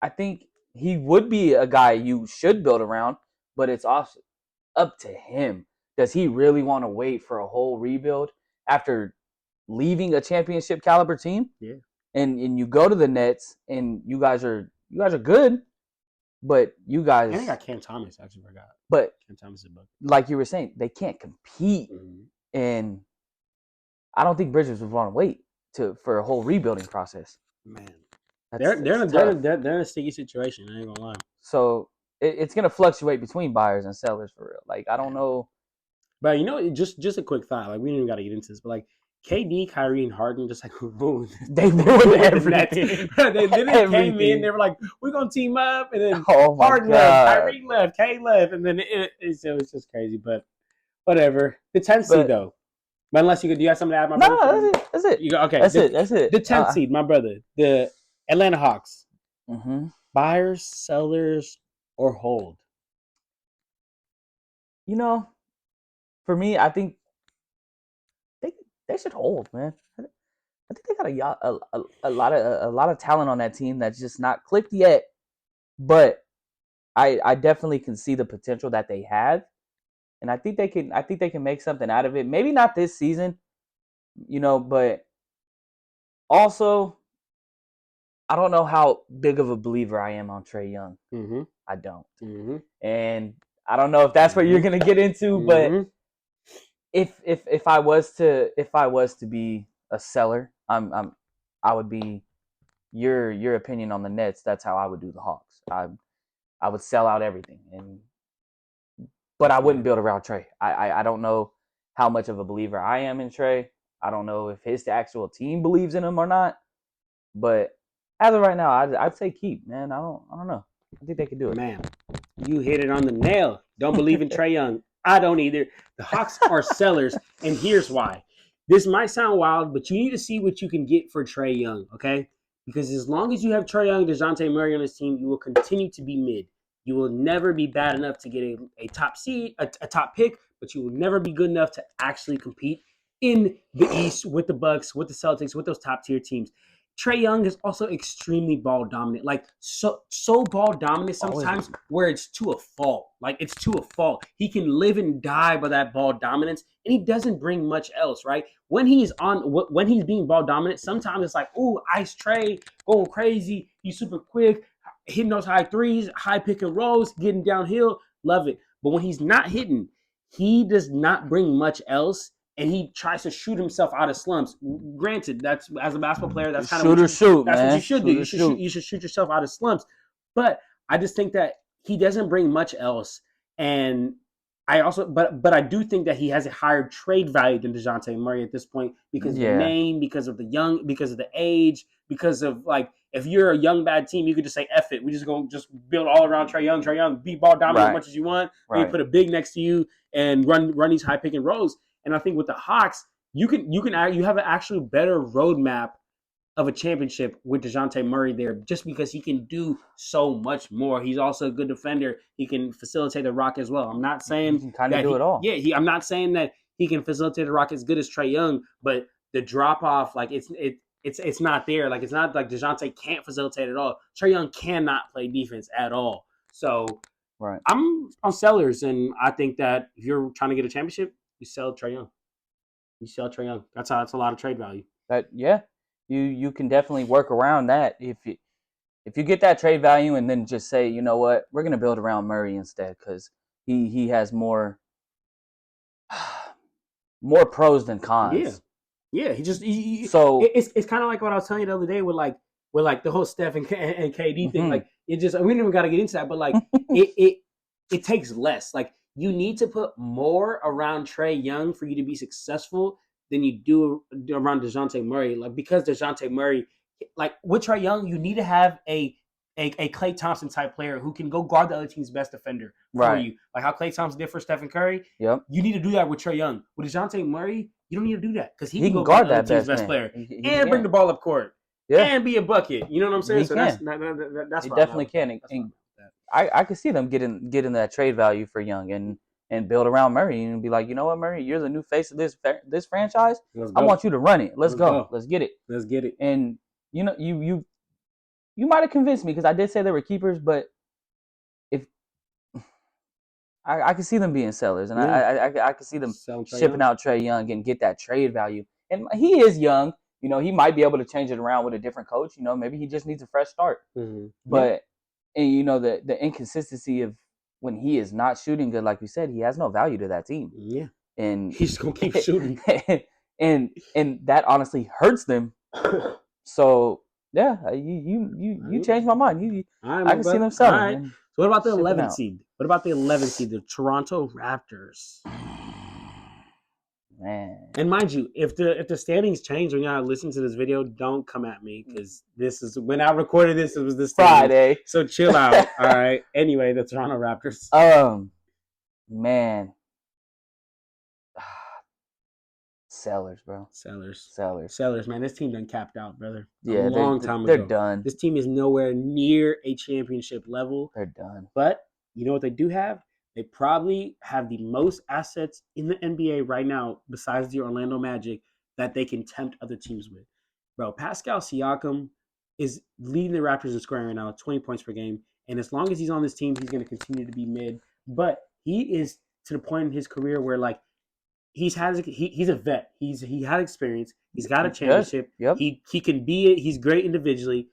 I think he would be a guy you should build around. But it's also up to him. Does he really want to wait for a whole rebuild after leaving a championship caliber team? Yeah, and you go to the Nets, and you guys are good, but you guys. I think I got Cam Thomas. I actually forgot. But Cam Thomas is a bucket. Like you were saying, they can't compete. Mm-hmm. And I don't think Bridges would want to wait for a whole rebuilding process. Man, They're That's tough. they're in a sticky situation. I ain't gonna lie. So it's gonna fluctuate between buyers and sellers for real. Like I don't know. But just a quick thought. Like we didn't even got to get into this, but like KD, Kyrie, and Harden just like ruined. They ruined the Nets. everything. They came Everything. in. They were like, "We're gonna team up," and then Oh my Harden left, god. Kyrie left, K left, and then it was just crazy. But whatever. The 10th seed though. But unless do you have something to add, my brother? No, that's it. You go, okay. That's it. The 10th seed, my brother. The Atlanta Hawks. Mm-hmm. Buyers, sellers, or hold? You know, for me, I think they should hold, man. I think they got a lot of talent on that team that's just not clicked yet, but I definitely can see the potential that they have, and I think they can make something out of it. Maybe not this season, but also I don't know how big of a believer I am on Trae Young. Mm-hmm. I don't, and I don't know if that's what you're gonna get into, but if I was to be a seller, I would be your opinion on the Nets. That's how I would do the Hawks. I would sell out everything, but I wouldn't build around Trae. I don't know how much of a believer I am in Trae. I don't know if his actual team believes in him or not. But as of right now, I'd say keep, man. I don't know. I think they could do it. Man, you hit it on the nail. Don't believe in Trae Young. I don't either. The Hawks are sellers, and here's why. This might sound wild, but you need to see what you can get for Trae Young, okay? Because as long as you have Trae Young, DeJounte Murray on his team, you will continue to be mid. You will never be bad enough to get a top seed, a top pick, but you will never be good enough to actually compete in the East with the Bucks, with the Celtics, with those top tier teams. Trae Young is also extremely ball dominant, like so ball dominant sometimes where it's to a fault. Like it's to a fault. He can live and die by that ball dominance, and he doesn't bring much else, right? When he's being ball dominant, sometimes it's like, ooh, ice Trae going crazy. He's super quick, hitting those high threes, high pick and rolls, getting downhill. Love it. But when he's not hitting, he does not bring much else. And he tries to shoot himself out of slumps. Granted, that's as a basketball player, that's kind of what you should do. You should shoot yourself out of slumps. But I just think that he doesn't bring much else. And I also, but I do think that he has a higher trade value than DeJounte Murray at this point because of the name, because of the age, because of like if you're a young bad team, you could just say F it. We just go build all around Trae Young, be ball dominant as much as you want. Right. We put a big next to you and run these high pick and rolls. And I think with the Hawks, you have an actually better roadmap of a championship with DeJounte Murray there, just because he can do so much more. He's also a good defender. He can facilitate the rock as well. I'm not saying he can kind of do it all. Yeah, I'm not saying that he can facilitate the rock as good as Trae Young, but the drop off, like it's not there. Like it's not like DeJounte can't facilitate at all. Trae Young cannot play defense at all. So right. I'm on sellers, and I think that if you're trying to get a championship, you sell Trae Young. That's a lot of trade value. You can definitely work around that if you get that trade value and then just say, you know what, we're gonna build around Murray instead because he has more pros than cons. Yeah. So it's kind of like what I was telling you the other day with the whole Steph and KD thing. Like it just we didn't even got to get into that, but like it takes less. Like you need to put more around Trae Young for you to be successful than you do around DeJounte Murray. Like because DeJounte Murray, like with Trae Young, you need to have a Klay Thompson type player who can go guard the other team's best defender for you. Like how Klay Thompson did for Stephen Curry. Yep. You need to do that with Trae Young. With DeJounte Murray, you don't need to do that because he can go guard the that team's best player and bring the ball up court and be a bucket. You know what I'm saying? That's he definitely can. I could see them getting that trade value for Young and build around Murray and be like, you know what, Murray, you're the new face of this franchise. I want you to run it. Let's go. Let's get it. Let's get it. And you know, you might have convinced me because I did say they were keepers, but if I could see them being sellers, and I could see them shipping out Trae Young and get that trade value. And he is young. You know, he might be able to change it around with a different coach. You know, maybe he just needs a fresh start. But and you know the inconsistency of when he is not shooting good, like you said, he has no value to that team. Yeah, and he's gonna keep shooting, and that honestly hurts them. So Yeah, you changed my mind. All right, I my can see brother. them All selling right. and So what about the shipping 11th out. seed? What about the 11th seed, the Toronto Raptors? Man, And mind you, if the standings change when y'all listen to this video, don't come at me because this is when I recorded this. It was the standings. Friday. So chill out. All right. Anyway, the Toronto Raptors. Man, sellers, bro. Sellers, man. This team done capped out, brother. A Yeah, long time they're ago. done. This team is nowhere near a championship level. They're done. But you know what they do have? They probably have the most assets in the NBA right now, besides the Orlando Magic, that they can tempt other teams with. Bro, Pascal Siakam is leading the Raptors in scoring right now, 20 points per game. And as long as he's on this team, he's going to continue to be mid. But he is to the point in his career where, like, he's a vet. He had experience. He's got a championship. Yep. He can be it. He's great individually.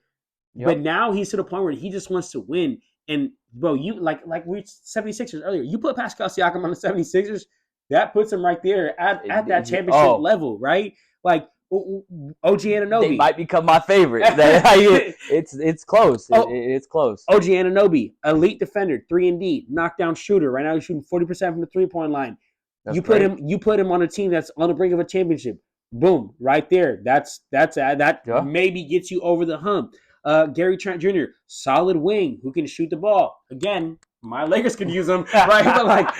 Yep. But now he's to the point where he just wants to win. And bro, you like we 76ers earlier. You put Pascal Siakam on the 76ers, that puts him right there at that championship level, right? Like OG Anunoby. They might become my favorite. It's close. It's close. OG Anunoby, elite defender, 3-and-D, knockdown shooter. Right now he's shooting 40% from the 3-point line. You put him on a team that's on the brink of a championship. Boom, right there. That maybe gets you over the hump. Gary Trent Jr., solid wing who can shoot the ball. Again, my Lakers could use him, right? But like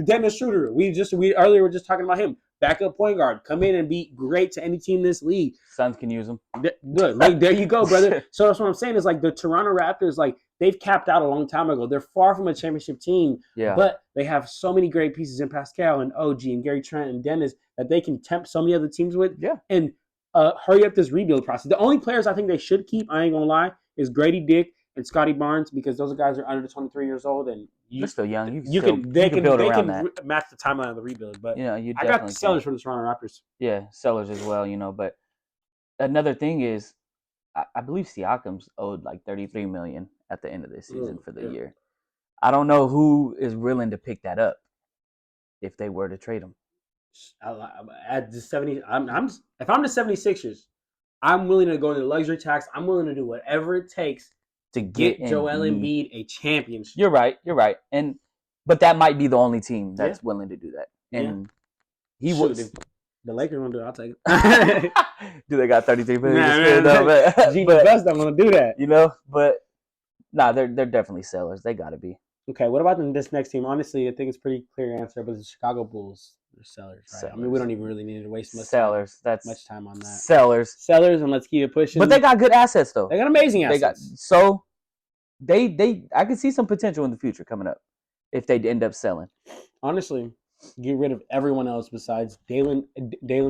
Dennis Schroeder, we earlier were just talking about him. Backup point guard, come in and be great to any team in this league. Suns can use him. Good, like, there you go, brother. So that's what I'm saying is like the Toronto Raptors, like they've capped out a long time ago. They're far from a championship team, but they have so many great pieces in Pascal and OG and Gary Trent and Dennis that they can tempt so many other teams with. Yeah, and hurry up this rebuild process. The only players I think they should keep, I ain't gonna lie, is Grady Dick and Scotty Barnes because those guys are under 23 years old and they're still young. They can match the timeline of the rebuild. But I got the sellers for the Toronto Raptors. Yeah, sellers as well. But another thing is, I believe Siakam's owed like $33 million at the end of this season for the year. I don't know who is willing to pick that up if they were to trade him. At the 70, if I'm the 76ers, I'm willing to go into luxury tax. I'm willing to do whatever it takes to get Joel Embiid a championship. You're right. But that might be the only team that's willing to do that. And he would. The Lakers won't do it. I'll take it. Do they got $33 million? Genie Bus don't want to do that. But they're definitely sellers. They got to be. Okay, what about this next team? Honestly, I think it's a pretty clear answer, but the Chicago Bulls. They're sellers, right? Sellers. I mean, we don't even really need to waste much time on that. Sellers, and let's keep it pushing. But they got good assets, though. They got amazing assets. I can see some potential in the future coming up if they end up selling. Honestly, get rid of everyone else besides Dalen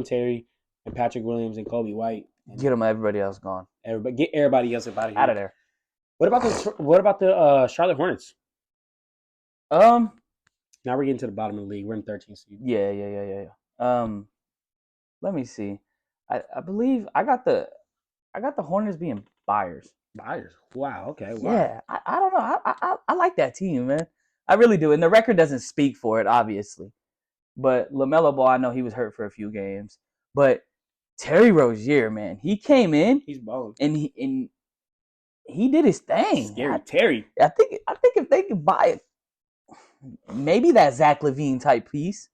Terry and Patrick Williams and Kobe White. Get them. Everybody else gone. Get everybody else out of there. What about the Charlotte Hornets? Now we're getting to the bottom of the league. We're in 13th seed. Yeah. Let me see. I believe I got the Hornets being buyers. Buyers. Wow. Okay. Wow. Yeah. I don't know. I like that team, man. I really do. And the record doesn't speak for it, obviously. But LaMelo Ball, I know he was hurt for a few games. But Terry Rozier, man, he came in. He's balling. And he did his thing. Scary Terry. I think if they could buy it, maybe that Zach LaVine type piece.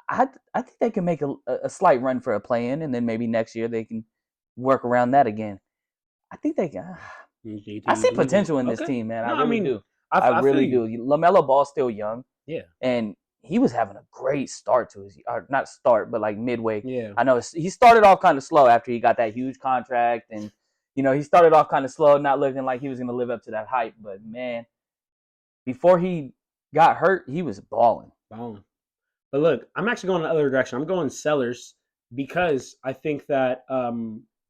I think they can make a slight run for a play-in, and then maybe next year they can work around that again. I think they can. I see potential in this team, man. I really do. I really do. LaMelo Ball's still young. Yeah. And he was having a great start to his, or not start, but like midway. Yeah. I know he started off kind of slow after he got that huge contract, and he started off kind of slow, not looking like he was going to live up to that hype. But man, before he got hurt, he was balling. But look, I'm actually going the other direction. I'm going sellers because I think that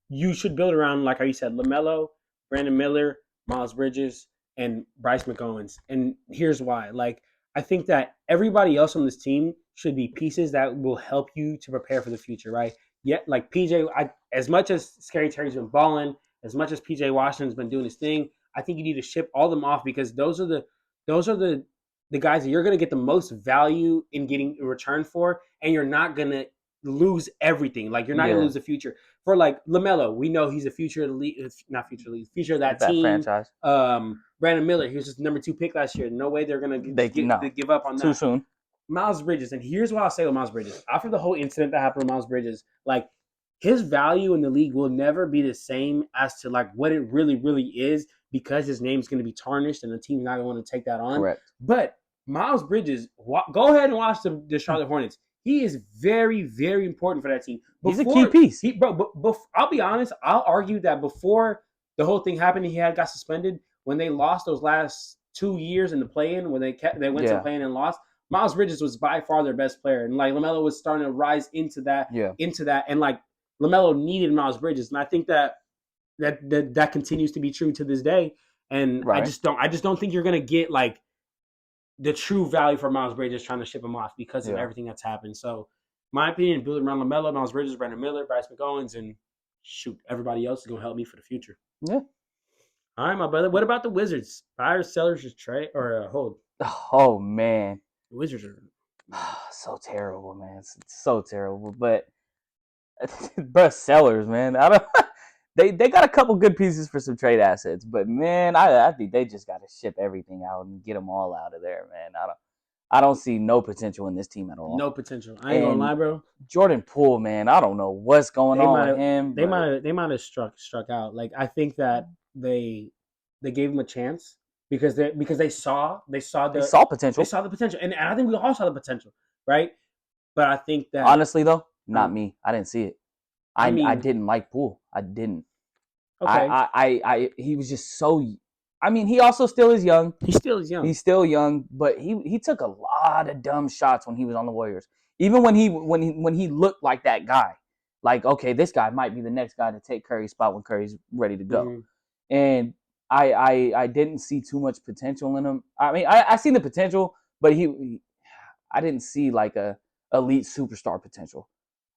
you should build around, like how you said, LaMelo, Brandon Miller, Miles Bridges, and Bryce McGowens. And here's why. Like, I think that everybody else on this team should be pieces that will help you to prepare for the future, right? Yeah, like PJ, as much as Scary Terry's been balling, as much as PJ Washington's been doing his thing, I think you need to ship all them off because those are the guys that you're going to get the most value in getting in return for, and you're not going to lose everything. Like you're not gonna lose the future. For like LaMelo, we know he's a future of the league, not future league, future of that team. Franchise. Brandon Miller, he was just number 2 pick last year. No way they're gonna give up on that too soon. Miles Bridges, and here's what I'll say with Miles Bridges. After the whole incident that happened with Miles Bridges, like his value in the league will never be the same as to like what it really, really is because his name's going to be tarnished and the team's not going to take that on. Correct. But Miles Bridges, go ahead and watch the Charlotte Hornets. He is very, very important for that team. He's a key piece. I'll be honest. I'll argue that before the whole thing happened, he got suspended when they lost those last 2 years in the play-in when they went to play-in and lost. Miles Bridges was by far their best player, and like LaMelo was starting to rise into that, and like LaMelo needed Miles Bridges, and I think that continues to be true to this day. And I just don't think you're gonna get like the true value for Miles Bridges trying to ship him off because of everything that's happened. So, my opinion, build around LaMelo, Miles Bridges, Brandon Miller, Bryce McGowens, and shoot, everybody else is gonna help me for the future. Yeah. All right, my brother. What about the Wizards? Buyers, sellers, just trade or hold? Oh man. The Wizards are so terrible, man. It's so terrible. But best sellers, man. I don't. They got a couple good pieces for some trade assets, but man, I think they just got to ship everything out and get them all out of there, man. I don't see no potential in this team at all. No potential. I ain't gonna lie, bro. Jordan Poole, man. I don't know what's going on with him. They might have struck out. Like I think that they gave him a chance. Because they saw potential. They saw the potential, and I think we all saw the potential, right? But I think that honestly, though, not me. I didn't see it. I didn't like Poole. I didn't. Okay. He was just so. I mean, he also still is young. He still is young. He's still young, but he took a lot of dumb shots when he was on the Warriors. Even when he looked like that guy, like okay, this guy might be the next guy to take Curry's spot when Curry's ready to go, and. I didn't see too much potential in him. I mean, I seen the potential, but I didn't see like a elite superstar potential.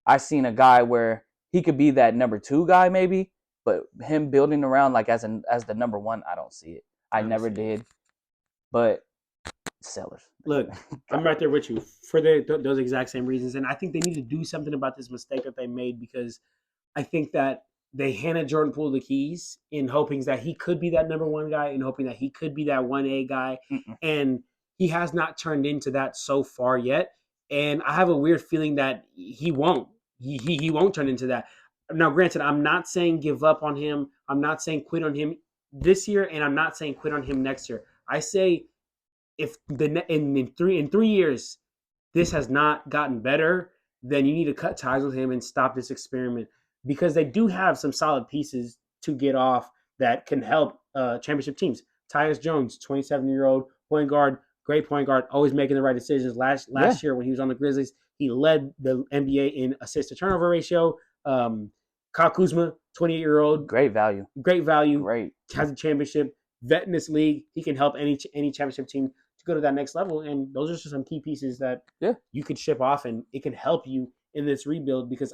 I seen a guy where he could be that number 2 guy maybe, but him building around like as the number 1, I don't see it. I never did. But sellers. Look, I'm right there with you for those exact same reasons, and I think they need to do something about this mistake that they made because I think that. They handed Jordan Poole the keys in hoping that he could be that number 1 guy, in hoping that he could be that 1A guy. And he has not turned into that so far yet. And I have a weird feeling that he won't. He won't turn into that. Now, granted, I'm not saying give up on him. I'm not saying quit on him this year, and I'm not saying quit on him next year. I say if in 3 years this has not gotten better, then you need to cut ties with him and stop this experiment. Because they do have some solid pieces to get off that can help championship teams. Tyus Jones, 27-year-old point guard, great point guard, always making the right decisions. Last year when he was on the Grizzlies, he led the NBA in assist-to-turnover ratio. Kyle Kuzma, 28-year-old. Great value. Great. Has a championship. Vet in this league. He can help any championship team to go to that next level. And those are just some key pieces that you could ship off, and it can help you in this rebuild because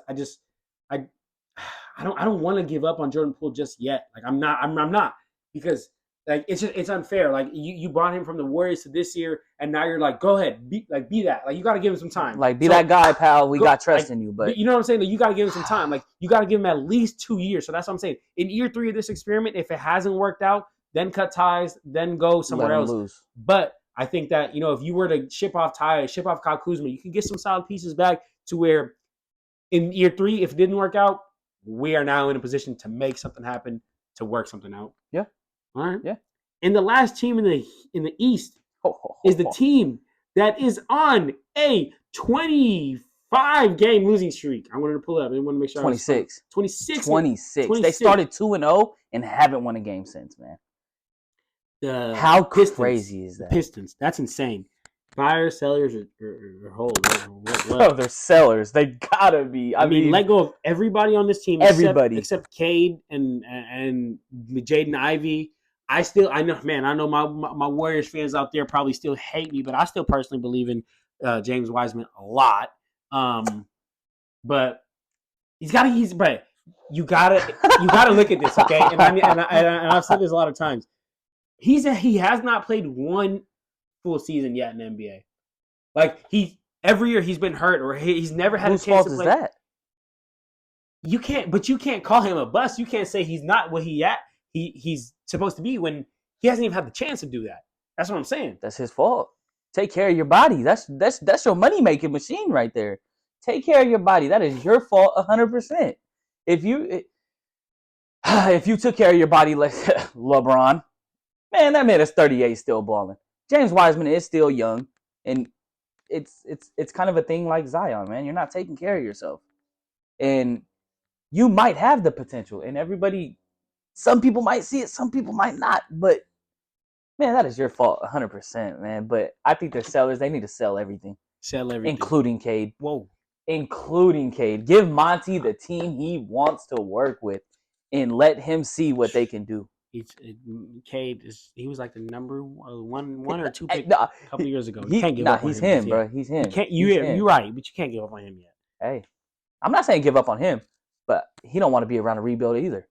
I don't want to give up on Jordan Poole just yet. Like I'm not because like it's unfair. Like you brought him from the Warriors to this year, and now you're like, go ahead, be that. Like you got to give him some time. Like be that guy, pal. We got trust in you, but you know what I'm saying. Like, you got to give him some time. Like you got to give him at least 2 years. So that's what I'm saying. In year 3 of this experiment, if it hasn't worked out, then cut ties, then go somewhere else. Lose. But I think that if you were to ship off Tyus, ship off Kyle Kuzma, you can get some solid pieces back to where in year 3, if it didn't work out. We are now in a position to make something happen, to work something out. Yeah. All right. Yeah. And the last team in the East is the team that is on a 25-game losing streak. I wanted to pull up. I want to make sure. 26. 26. 26. They started 2-0 and haven't won a game since, man. How Pistons, crazy is that? Pistons. That's insane. Buyers, sellers, or hold. Bro, they're sellers. They gotta be. I mean, let go of everybody on this team. Except Cade and Jaden Ivey. I know my Warriors fans out there probably still hate me, but I still personally believe in James Wiseman a lot. But you gotta look at this, okay? And I've said this a lot of times. He has not played one full season yet in the NBA. Like Every year he's been hurt or he's never had Whose a chance fault to is play. that? You can't call him a bust. You can't say he's not what he's supposed to be when he hasn't even had the chance to do that. That's what I'm saying. That's his fault. Take care of your body. That's your money making machine right there. Take care of your body. That is your fault 100%. If you took care of your body like LeBron, man, that man is 38 still balling. James Wiseman is still young, and it's kind of a thing like Zion, man. You're not taking care of yourself, and you might have the potential, and some people might see it, some people might not, but man, that is your fault 100%, man. But I think they're sellers. They need to sell everything. Sell everything. Including Cade. Whoa. Including Cade. Give Monty the team he wants to work with and let him see what they can do. Cade he was like the number one or two pick a couple of years ago. You can't give up on him. He's him, bro. He's him. You're right, but you can't give up on him yet. Hey, I'm not saying give up on him, but he don't want to be around a rebuild either.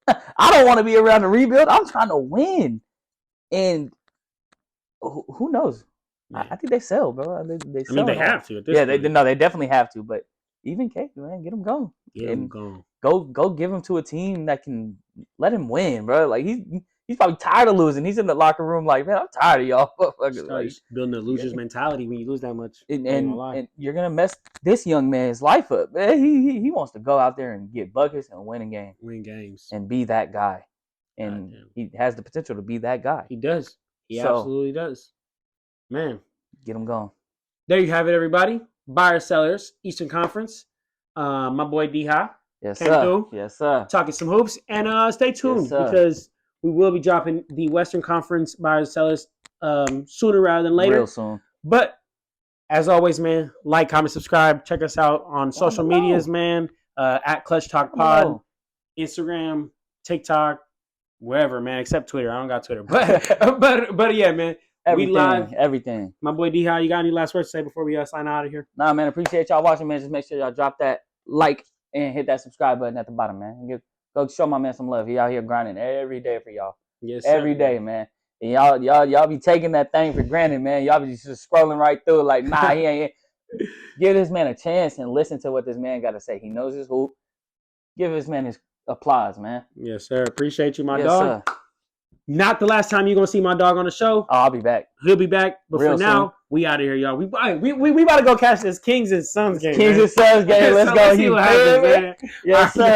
I don't want to be around a rebuild. I'm trying to win. And who knows? I think they sell, bro. They sell. I mean, they have to. At this point. They definitely have to. But even Cade, man, get him going. Get him going. Go give him to a team that can let him win, bro. Like he's probably tired of losing. He's in the locker room like, man, I'm tired of y'all. Like, building a loser's mentality when you lose that much. And you're gonna mess this young man's life up. Man, he wants to go out there and get buckets and win games, and be that guy. And he has the potential to be that guy. He does. He absolutely does. Man, get him going. There you have it, everybody. Buyers, sellers, Eastern Conference. My boy D-Ha. Yes, sir. Yes, sir. Talking some hoops. And stay tuned because we will be dropping the Western Conference buyers, sellers sooner rather than later. Real soon. But as always, man, like, comment, subscribe. Check us out on social medias, man. At Clutch Talk Pod, Instagram, TikTok, wherever, man, except Twitter. I don't got Twitter. But yeah, man. Everything, we live. Everything. My boy D-Ha, you got any last words to say before we sign out of here? Nah, man, appreciate y'all watching, man. Just make sure y'all drop that like and hit that subscribe button at the bottom, man. Go show my man some love. He out here grinding every day for y'all. Yes, every day, man. And y'all be taking that thing for granted, man. Y'all be just scrolling right through it like, nah, he ain't. Give this man a chance and listen to what this man got to say. He knows his hoop. Give this man his applause, man. Yes, sir. Appreciate you, my dog. Sir. Not the last time you're going to see my dog on the show. Oh, I'll be back. He'll be back. But for now, we out of here, y'all. We about to go catch this Kings and Suns game. Kings and Suns game. Let's go. See what happens, man. Yes, sir.